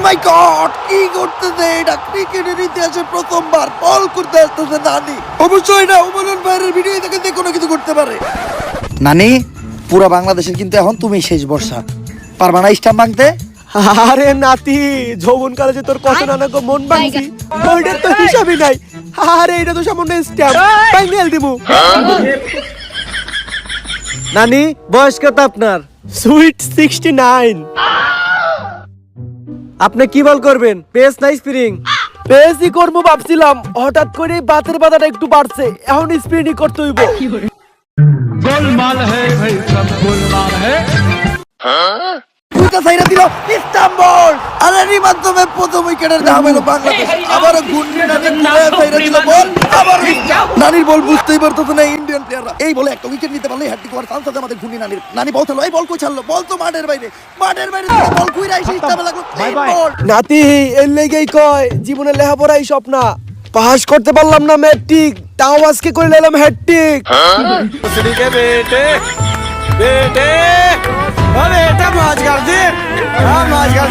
মাই god, কি করতেছে এটা? ক্রিকেটের ইতিহাসে প্রথমবার বল করতে আসতেছে নানি। অবশ্যই না ওমরান ভাইয়ের ভিডিও থেকে যে কোনো কিছু করতে পারে। নানি, পুরো বাংলাদেশের কিন্তু এখন তুমি শেষ ভরসা। পারবা না স্টাম্প ভাঙতে? আরে নাতি, যৌবন কালে যে তোর কত নানা গো মন ভাঙছি, ওইটার তো হিসাবই নাই। আরে এটা তো সামান্য স্ট্যাম্প, ফাইনাল দিমু। নানি, বয়স কত আপনার? সুইট 69। আপনি কি বল করবেন, পেস না স্প্রিং? পেসই করবো ভাবছিলাম, হঠাৎ করে বাতের বাধাটা একটু বাড়ছে, এখন স্প্রিংই করতে হইব। गोलमाल है भाई, सब गोलमाल है। দুইটা সাইরা দিল ইস্তাম্বুল। আর এরই মাধ্যমে প্রথম উইকেটের দাম হলো বাংলাদেশ। আবারও গুন্ডি নানি সাইরা দিল বল, আবার নানির বল বুঝতেই পারতেছে না ইন্ডিয়ান প্লেয়াররা। এই বলে একটা উইকেট নিতে পারলে হ্যাট্রিক করার চান্স আছে আমাদের গুন্ডি নানির। নানি বল খেলো, এই বল কই ছাড়লো? বল তো মাঠের বাইরে, মাঠের বাইরে থেকে বল কইরা এসে ইস্তাম্বুল লাগলো। বল নাতি, এর লেগেই কয় জীবনে লেখাপড়াই স্বপ্ন। পাস করতে পারলাম না ম্যাট্রিক, তাও আজকে করে নিলাম হ্যাট্রিক। বেটে বেটে, আরে এটা মাছ গার্ডে, মাছ গার্ডে।